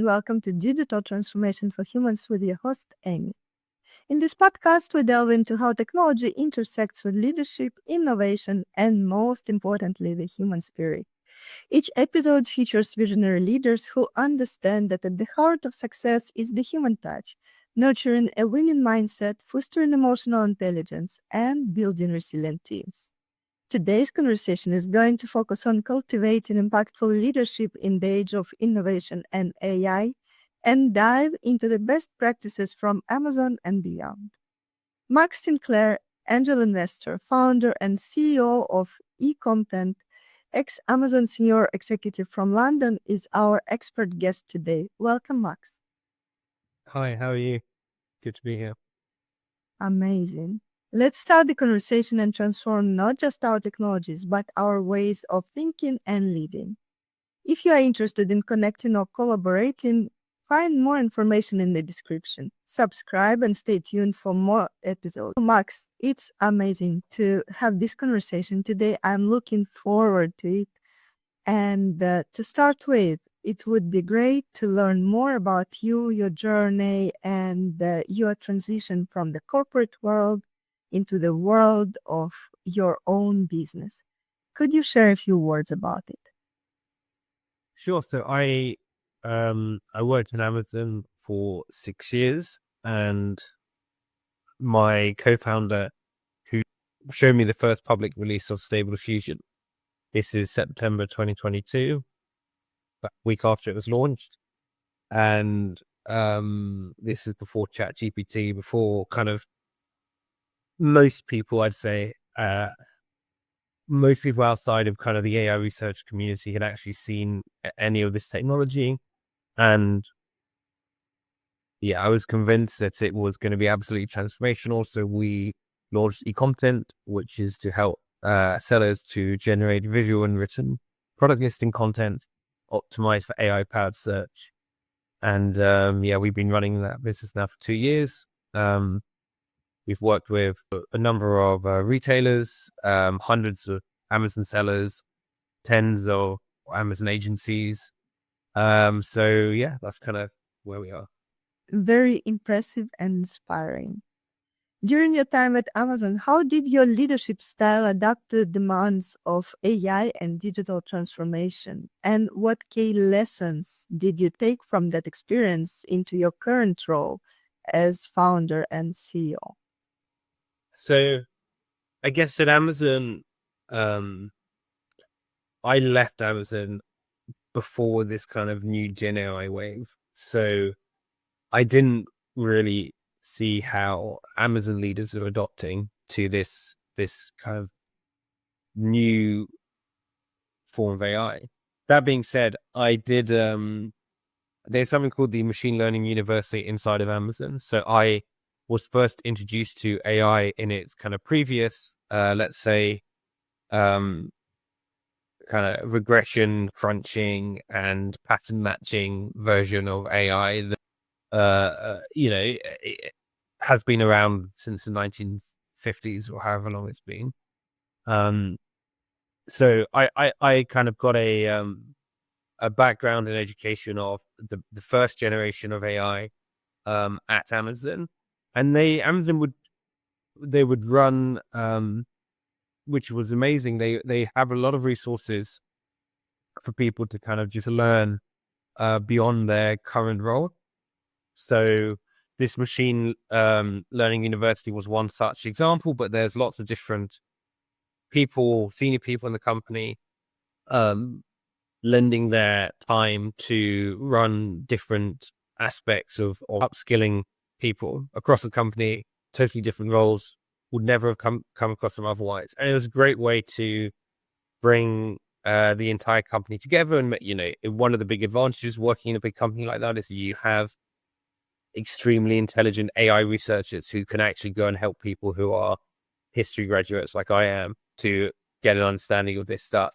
Welcome to Digital Transformation for Humans with your host, Amy. In this podcast, we delve into how technology intersects with leadership, innovation, and most importantly, the human spirit. Each episode features visionary leaders who understand that at the heart of success is the human touch, nurturing a winning mindset, fostering emotional intelligence, and building resilient teams. Today's conversation is going to focus on cultivating impactful leadership in the age of innovation and AI and dive into the best practices from Amazon and beyond. Max Sinclair, angel investor, founder, and CEO of eContent, ex-Amazon senior executive from London, is our expert guest today. Welcome, Max. Hi, how are you? Good to be here. Amazing. Let's start the conversation and transform not just our technologies, but our ways of thinking and living. If you are interested in connecting or collaborating, find more information in the description. Subscribe and stay tuned for more episodes. Max, it's amazing to have this conversation today. I'm looking forward to it. And to start with, it would be great to learn more about you, your journey, and your transition from the corporate world into the world of your own business. Could you share a few words about it? Sure. So I worked in Amazon for 6 years, and my co-founder who showed me the first public release of Stable Diffusion. This is September 2022, a week after it was launched. And this is before ChatGPT, before kind of most people, I'd say, most people outside of kind of the AI research community had actually seen any of this technology. And yeah, I was convinced that it was going to be absolutely transformational. So we launched eContent, which is to help sellers to generate visual and written product listing content optimized for AI-powered search. And yeah, we've been running that business now for 2 years. We've worked with a number of retailers, hundreds of Amazon sellers, tens of Amazon agencies. So yeah, that's kind of where we are. Very impressive and inspiring. During your time at Amazon, how did your leadership style adapt to the demands of AI and digital transformation? And what key lessons did you take from that experience into your current role as founder and CEO? So I guess at Amazon, um, I left Amazon before this kind of new Gen AI wave. So I didn't really see how Amazon leaders are adopting to this kind of new form of AI. That being said, I did there's something called the Machine Learning University inside of Amazon. So I was first introduced to AI in its kind of previous, let's say, kind of regression crunching and pattern matching version of AI that, it has been around since the 1950s or however long it's been. So I kind of got a background in education of the first generation of AI at Amazon, and Amazon would run, which was amazing. They have a lot of resources for people to kind of just learn beyond their current role. So this machine learning university was one such example, but there's lots of different people, senior people in the company, lending their time to run different aspects of upskilling people across the company, totally different roles, would never have come across them otherwise. And it was a great way to bring the entire company together. And, one of the big advantages working in a big company like that is you have extremely intelligent AI researchers who can actually go and help people who are history graduates like I am to get an understanding of this stuff.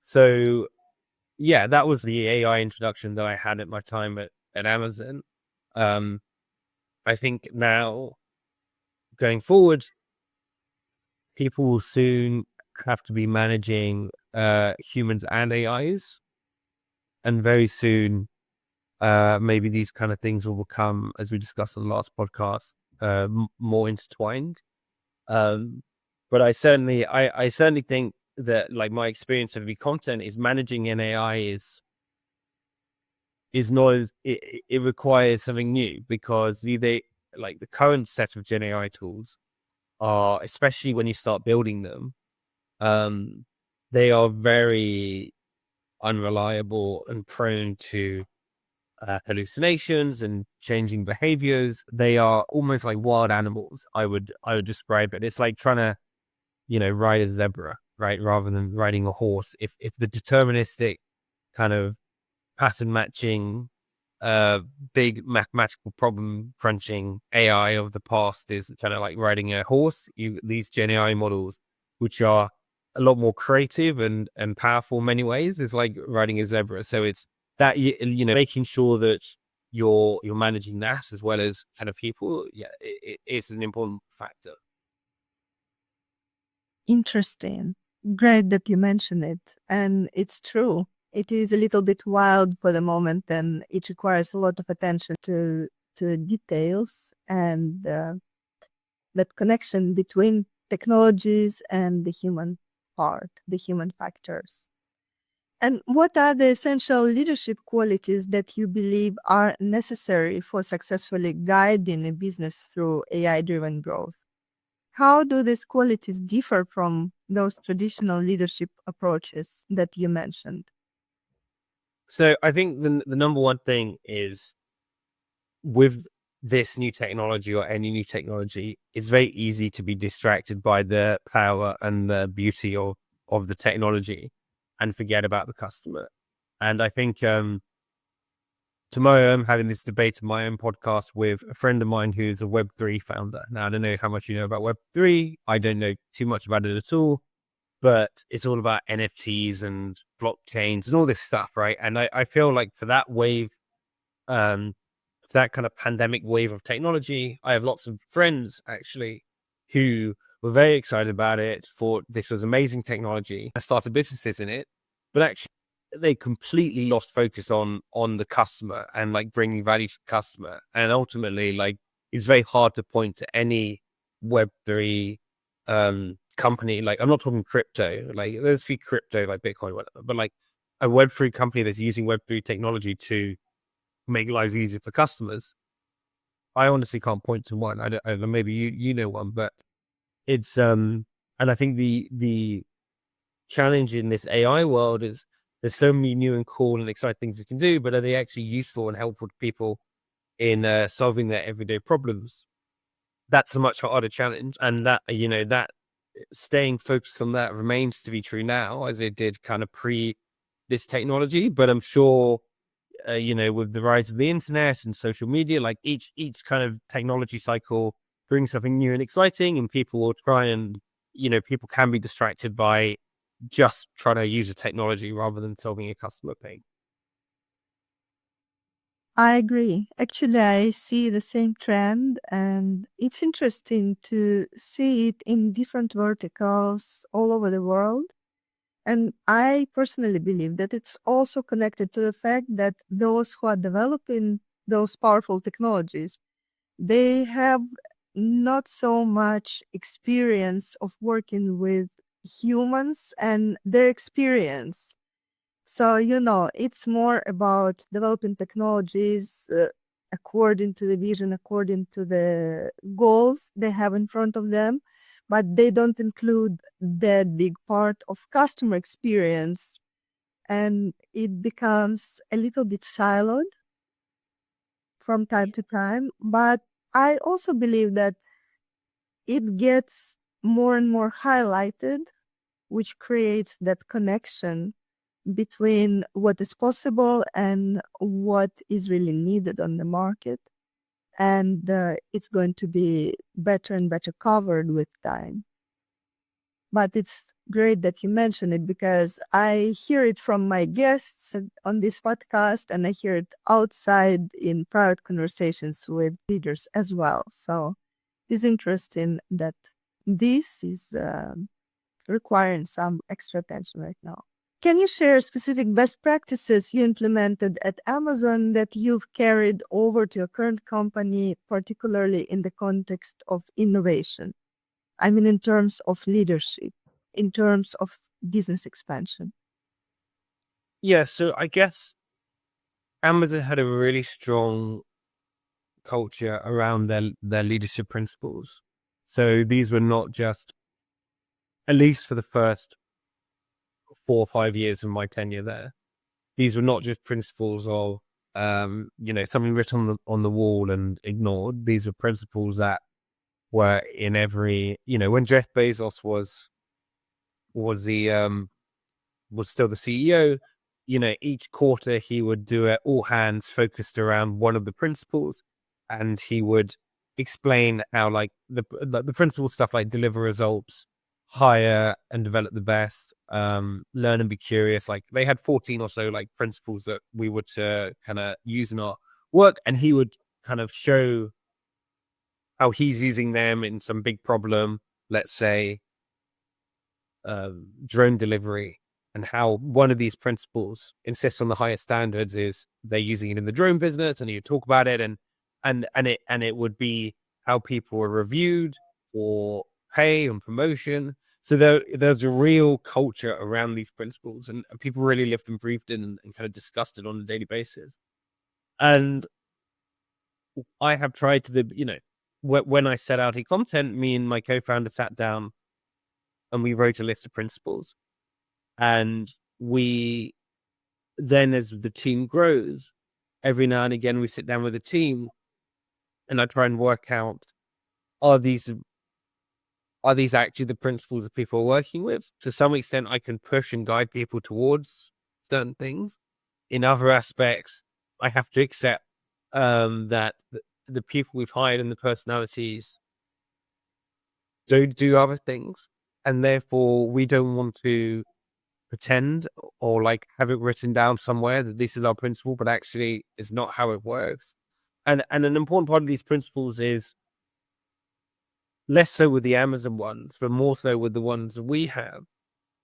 So yeah, that was the AI introduction that I had at my time at Amazon. I think now going forward, people will soon have to be managing humans and AIs. And very soon, maybe these kind of things will become, as we discussed on the last podcast, more intertwined. But I certainly think that, like, my experience of the content is managing an AI is not as it requires something new, because like the current set of Gen AI tools are, especially when you start building them, um, they are very unreliable and prone to hallucinations and changing behaviors. They are almost like wild animals. I would describe it. It's like trying to, ride a zebra, right, rather than riding a horse. If the deterministic kind of pattern matching, uh, big mathematical problem crunching AI of the past is kind of like riding a horse, these Gen AI models, which are a lot more creative and powerful in many ways, is like riding a zebra. So it's that, making sure that you're managing that as well as kind of people. Yeah, it's an important factor. Interesting. Great that you mention it. And it's true. It is a little bit wild for the moment, and it requires a lot of attention to details and that connection between technologies and the human part, the human factors. And what are the essential leadership qualities that you believe are necessary for successfully guiding a business through AI-driven growth? How do these qualities differ from those traditional leadership approaches that you mentioned? So I think the number one thing is, with this new technology or any new technology, it's very easy to be distracted by the power and the beauty of the technology and forget about the customer. And I think, tomorrow I'm having this debate on my own podcast with a friend of mine who's a Web3 founder. Now, I don't know how much you know about Web3. I don't know too much about it at all, but it's all about NFTs and blockchains and all this stuff, right? And I feel like for that wave, um, that kind of pandemic wave of technology, I have lots of friends actually who were very excited about it, thought this was amazing technology, and started businesses in it. But actually, they completely lost focus on the customer and like bringing value to the customer. And ultimately, like, it's very hard to point to any Web3 company. Like, I'm not talking crypto. Like, there's a few crypto like Bitcoin, whatever, but like a Web3 company that's using Web3 technology to make lives easier for customers. I honestly can't point to one. I don't know, maybe you know one, but it's and I think the challenge in this AI world is there's so many new and cool and exciting things you can do, but are they actually useful and helpful to people in solving their everyday problems? That's a much harder challenge, and that staying focused on that remains to be true now, as it did kind of pre this technology. But I'm sure, with the rise of the internet and social media, like each kind of technology cycle brings something new and exciting, and people will try and, people can be distracted by just trying to use a technology rather than solving a customer pain. I agree. Actually, I see the same trend, and it's interesting to see it in different verticals all over the world. And I personally believe that it's also connected to the fact that those who are developing those powerful technologies, they have not so much experience of working with humans and their experience. So, it's more about developing technologies according to the vision, according to the goals they have in front of them, but they don't include that big part of customer experience. And it becomes a little bit siloed from time to time. But I also believe that it gets more and more highlighted, which creates that connection between what is possible and what is really needed on the market. And it's going to be better and better covered with time. But it's great that you mention it, because I hear it from my guests on this podcast, and I hear it outside in private conversations with leaders as well. So it's interesting that this is requiring some extra attention right now. Can you share specific best practices you implemented at Amazon that you've carried over to your current company, particularly in the context of innovation? I mean, in terms of leadership, in terms of business expansion. Yeah, so I guess Amazon had a really strong culture around their leadership principles. So these were not just, at least for the first 4 or 5 years of my tenure there, these were not just principles of something written on the wall and ignored. These are principles that were in every, when Jeff Bezos was the was still the CEO, each quarter he would do it all hands focused around one of the principles, and he would explain how like the principal stuff like deliver results, hire and develop the best, learn and be curious. Like they had 14 or so like principles that we were to kind of use in our work, and he would kind of show how he's using them in some big problem, let's say drone delivery, and how one of these principles insists on the highest standards is they're using it in the drone business, and you talk about it, and it would be how people were reviewed for pay and promotion. So there's a real culture around these principles, and people really lived and breathed in and kind of discussed it on a daily basis. And I have tried to when I set out e-content, me and my co-founder sat down and we wrote a list of principles. And we then, as the team grows, every now and again, we sit down with the team and I try and work out, are these actually the principles that people are working with? To some extent, I can push and guide people towards certain things. In other aspects, I have to accept that the people we've hired and the personalities don't do other things. And therefore, we don't want to pretend or like have it written down somewhere that this is our principle, but actually it's not how it works. And an important part of these principles is less so with the Amazon ones, but more so with the ones that we have,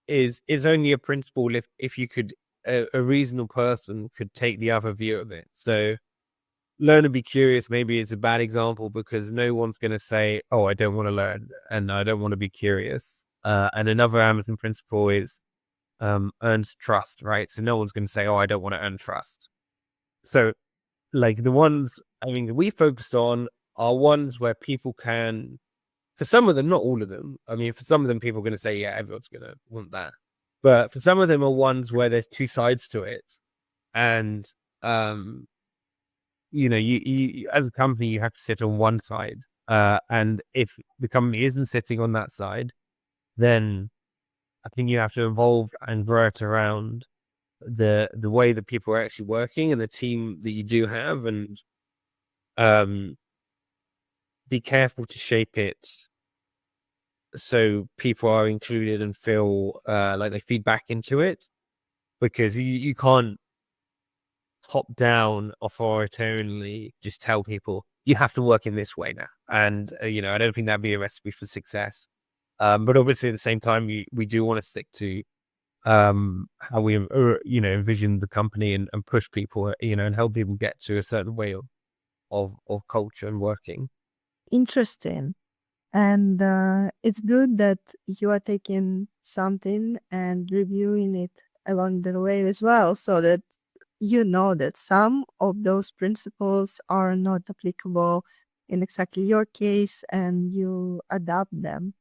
is only a principle if you could a reasonable person could take the other view of it. So learn to be curious maybe is a bad example because no one's going to say, oh, I don't want to learn and I don't want to be curious. And another Amazon principle is earns trust, right? So no one's going to say, oh, I don't want to earn trust. So like the ones, I mean, we focused on are ones where people can, for some of them, not all of them. I mean, for some of them, people are going to say, yeah, everyone's going to want that. But for some of them are ones where there's two sides to it. And, you as a company, you have to sit on one side. And if the company isn't sitting on that side, then I think you have to evolve and grow it around the way that people are actually working and the team that you do have, and um be careful to shape it so people are included and feel like they feed back into it, because you can't top down authoritarianly just tell people you have to work in this way now. And I don't think that'd be a recipe for success. But obviously at the same time we do want to stick to how we envision the company, and push people, and help people get to a certain way of culture and working. Interesting. And it's good that you are taking something and reviewing it along the way as well, so that you know that some of those principles are not applicable in exactly your case and you adapt them.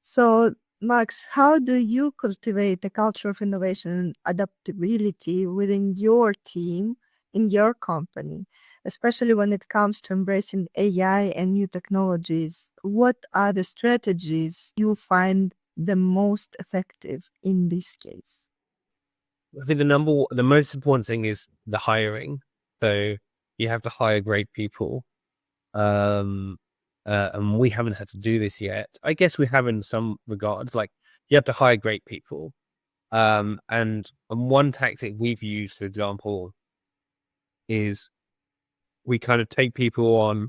So, Max, how do you cultivate a culture of innovation and adaptability within your team, in your company, especially when it comes to embracing AI and new technologies? What are the strategies you find the most effective in this case? I think the most important thing is the hiring. So you have to hire great people. Um, and we haven't had to do this yet. I guess we have in some regards. Like you have to hire great people. And one tactic we've used, for example, is we kind of take people on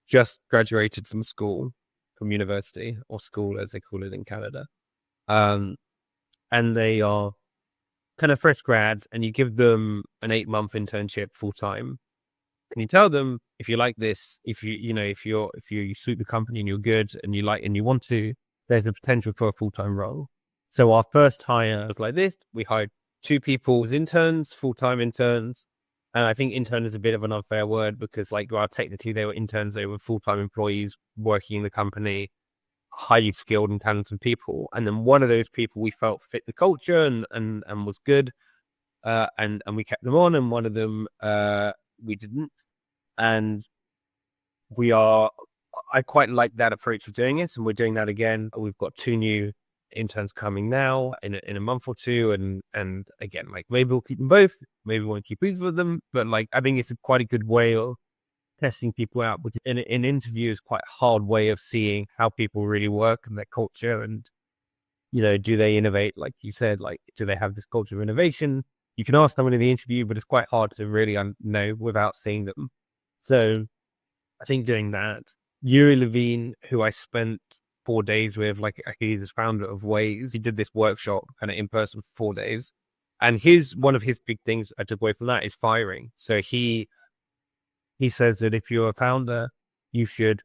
just graduated from school, from university or school as they call it in Canada. Um, and they are kind of fresh grads and you give them an 8-month internship full time, and you tell them, if you like this, if you suit the company and you're good and you like and you want to, there's a potential for a full-time role. So our first hire was like this. We hired 2 people as interns, full-time interns. And I think intern is a bit of an unfair word because, like, well, technically they were interns, they were full-time employees working in the company, highly skilled and talented people. And then one of those people we felt fit the culture and was good. And we kept them on, and one of them we didn't. And I quite like that approach of doing it, and we're doing that again. We've got 2 new interns coming now in a month or 2, and again, like, maybe we'll keep them both, maybe we won't keep either of them, but like, I think it's quite a good way of testing people out, because an interview is quite a hard way of seeing how people really work and their culture, and do they innovate, like you said, like, do they have this culture of innovation? You can ask someone in the interview, but it's quite hard to really know without seeing them. So I think doing that. Yuri Levine, who I spent 4 days with, like, he's the founder of Waze. He did this workshop kind of in person for 4 days. And one of his big things I took away from that is firing. So he says that if you're a founder, you should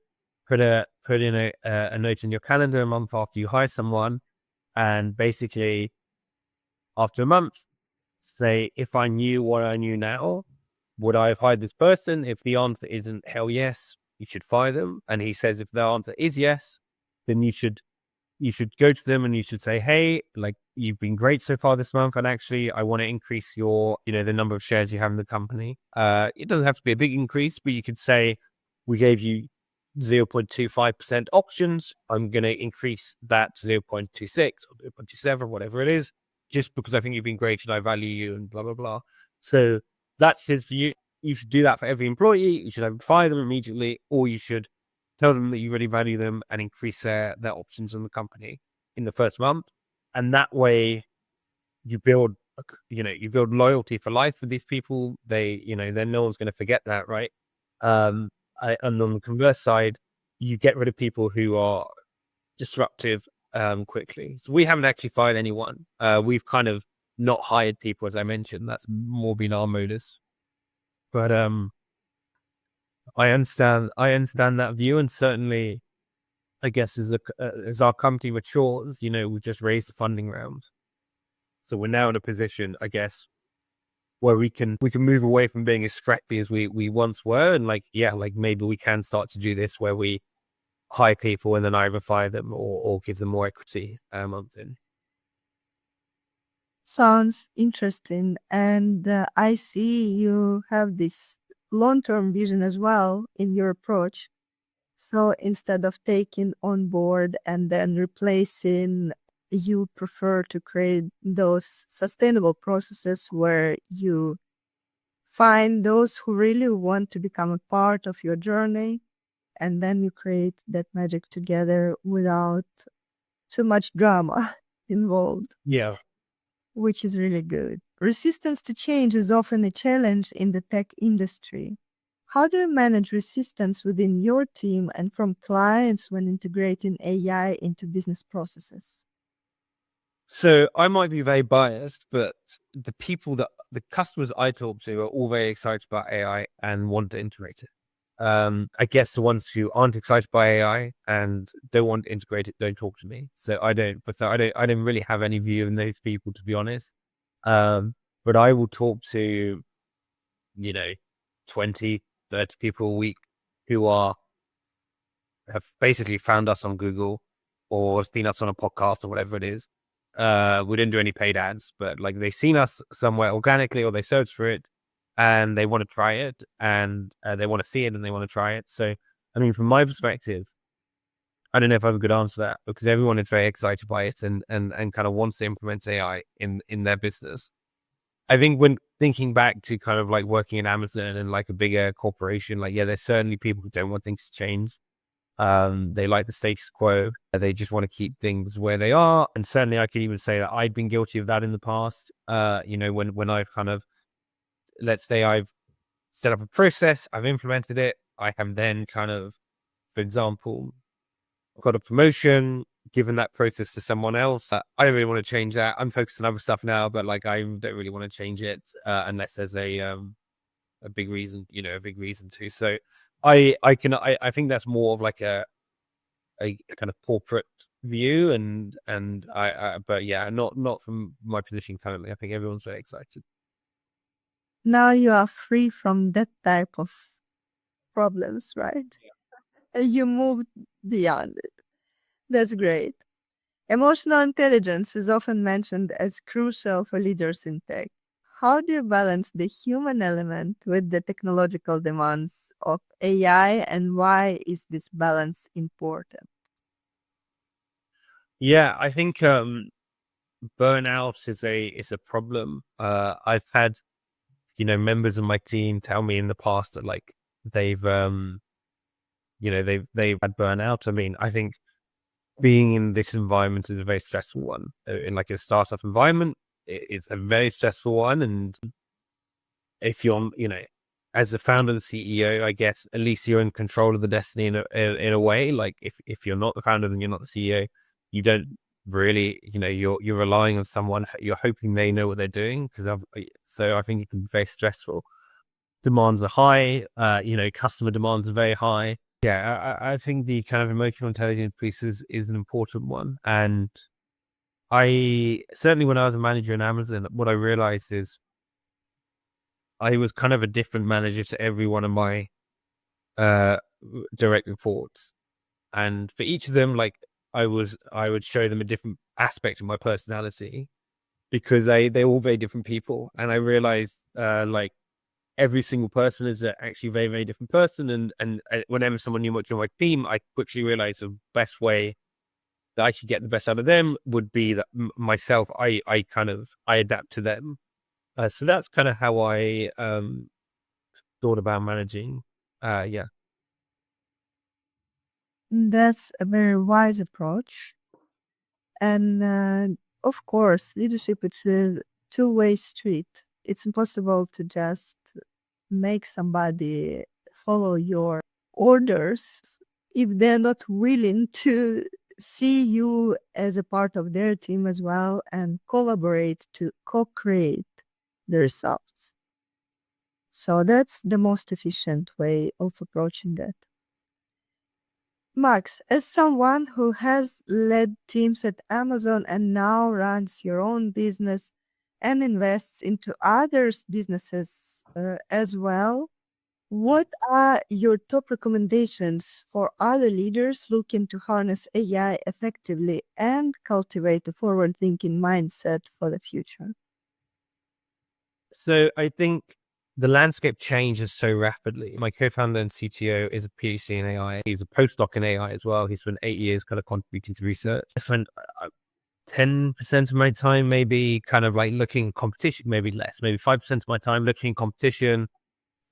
put in a note in your calendar a month after you hire someone, and basically after a month, say, if I knew what I knew now, would I have hired this person? If the answer isn't hell yes, you should fire them. And he says, if the answer is yes, then you should go to them and you should say, hey, like, you've been great so far this month, and actually I want to increase your, the number of shares you have in the company. It doesn't have to be a big increase, but you could say, we gave you 0.25% options. I'm going to increase that to 0.26 or 0.27, whatever it is, just because I think you've been great and I value you, and blah, blah, blah. So that's his view. You should do that for every employee. You should either fire them immediately, or you should tell them that you really value them and increase their options in the company in the first month. And that way you build, you build loyalty for life with these people. Then no one's going to forget that, right? And on the converse side, you get rid of people who are disruptive quickly. So we haven't actually fired anyone. We've kind of not hired people, as I mentioned. That's more been our modus. But I understand that view, and certainly, I guess, as our company matures, we've just raised the funding round, so we're now in a position, I guess, where we can move away from being as scrappy as we once were, and like maybe we can start to do this where we hire people and then either fire them or give them more equity a month in. Sounds interesting. And I see you have this long-term vision as well in your approach. So instead of taking on board and then replacing, you prefer to create those sustainable processes where you find those who really want to become a part of your journey, and then you create that magic together without too much drama involved, Yeah. which is really good. Resistance to change is often a challenge in the tech industry. How do you manage resistance within your team and from clients when integrating AI into business processes? So I might be very biased, but the customers I talk to are all very excited about AI and want to integrate it. I guess the ones who aren't excited by AI and don't want to integrate it don't talk to me. So I don't really have any view on those people, to be honest. But I will talk to, 20, 30 people a week who have basically found us on Google or seen us on a podcast or whatever it is. We didn't do any paid ads, but like, they've seen us somewhere organically or they searched for it and they want to try it, and they want to see it and they want to try it. So, I mean, from my perspective, I don't know if I have a good answer to that, because everyone is very excited by it and kind of wants to implement AI in their business. I think when thinking back to kind of like working in Amazon and like a bigger corporation, like, yeah, there's certainly people who don't want things to change. They like the status quo. They just want to keep things where they are. And certainly I could even say that I'd been guilty of that in the past. When I've kind of, let's say I've set up a process, I've implemented it, I have then kind of, for example, got a promotion, given that process to someone else. I don't really want to change that. I'm focused on other stuff now, but like I don't really want to change it unless there's a big reason, a big reason to. So I think that's more of like a kind of corporate view, and but yeah, not from my position currently. I think everyone's very excited. Now you are free from that type of problems, right? And you moved beyond it. That's great. Emotional intelligence is often mentioned as crucial for leaders in tech. How do you balance the human element with the technological demands of AI, and why is this balance important? Yeah, I think burnout is a problem. I've had members of my team tell me in the past that like they've they've had burnout. I mean, I think being in this environment is a very stressful one. In like a startup environment, it's a very stressful one. And if you're, as the founder and CEO, I guess at least you're in control of the destiny in a way. Like if you're not the founder, then you're not the CEO. You don't really, you're relying on someone. You're hoping they know what they're doing so I think it can be very stressful. Demands are high. Customer demands are very high. Yeah, I think the kind of emotional intelligence piece is an important one. And I certainly, when I was a manager in Amazon, what I realized is I was kind of a different manager to every one of my uh direct reports. And for each of them, like I would show them a different aspect of my personality because they're all very different people. And I realized like every single person is actually a very, very different person. And whenever someone new joined my team, I quickly realized the best way that I could get the best out of them would be that myself, I adapt to them. So that's kind of how I thought about managing. Yeah. That's a very wise approach. And of course, leadership is a two-way street. It's impossible to just make somebody follow your orders if they're not willing to see you as a part of their team as well and collaborate to co-create the results. So that's the most efficient way of approaching that. Max, as someone who has led teams at Amazon and now runs your own business and invests into others' businesses as well, what are your top recommendations for other leaders looking to harness AI effectively and cultivate a forward thinking mindset for the future? So I think the landscape changes so rapidly. My co-founder and CTO is a PhD in AI. He's a postdoc in AI as well. He spent 8 years kind of contributing to research. I spent 10% of my time maybe kind of like looking at competition, maybe less, maybe 5% of my time looking at competition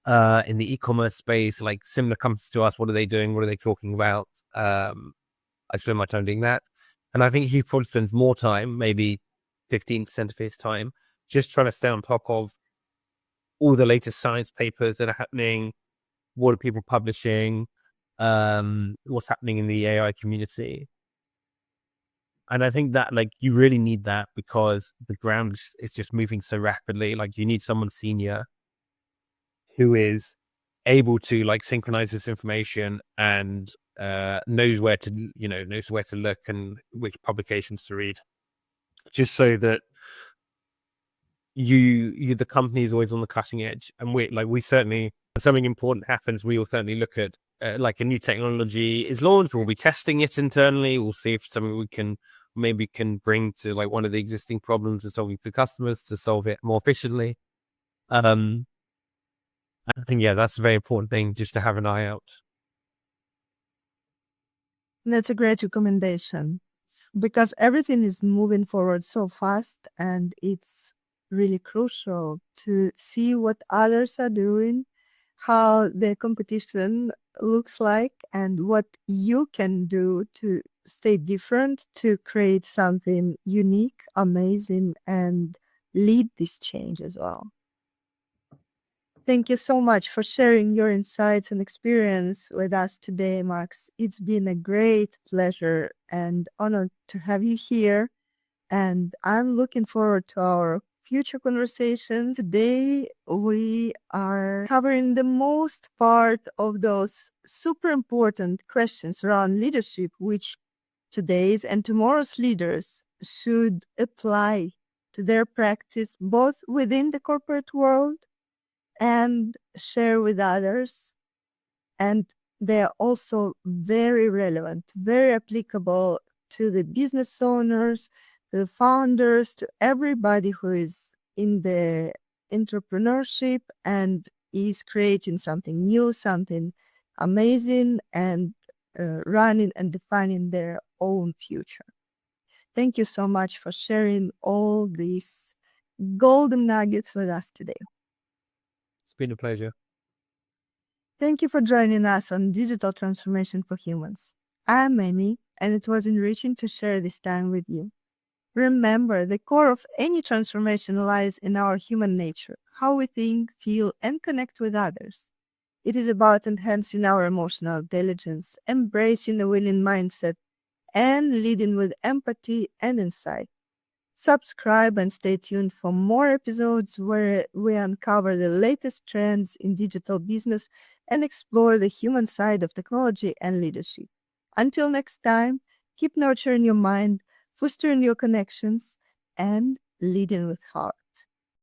in the e-commerce space, like similar companies to us. What are they doing? What are they talking about? I spend my time doing that. And I think he probably spends more time, maybe 15% of his time, just trying to stay on top of all the latest science papers that are happening. What are people publishing? What's happening in the AI community? And I think that like you really need that because the ground is just moving so rapidly. Like you need someone senior who is able to like synchronize this information and knows where to knows where to look and which publications to read, just so that the company is always on the cutting edge. And we certainly, when something important happens, we will certainly look at like a new technology is launched, we'll be testing it internally. We'll see if something we can bring to like one of the existing problems and solving for customers to solve it more efficiently. um I think, yeah, that's a very important thing, just to have an eye out. That's a great recommendation because everything is moving forward so fast, and it's really crucial to see what others are doing, how the competition looks like, and what you can do to stay different, to create something unique, amazing, and lead this change as well. Thank you so much for sharing your insights and experience with us today, Max. It's been a great pleasure and honor to have you here. And I'm looking forward to our future conversations. Today, we are covering the most part of those super important questions around leadership, which today's and tomorrow's leaders should apply to their practice, both within the corporate world and share with others. And they are also very relevant, very applicable to the business owners, to the founders, to everybody who is in the entrepreneurship and is creating something new, something amazing, and running and defining their own future. Thank you so much for sharing all these golden nuggets with us today. It's been a pleasure. Thank you for joining us on Digital Transformation for Humans. I'm Amy, and it was enriching to share this time with you. Remember, the core of any transformation lies in our human nature, how we think, feel, and connect with others. It is about enhancing our emotional intelligence, embracing a winning mindset, and leading with empathy and insight. Subscribe and stay tuned for more episodes where we uncover the latest trends in digital business and explore the human side of technology and leadership. Until next time, keep nurturing your mind, fostering your connections, and leading with heart.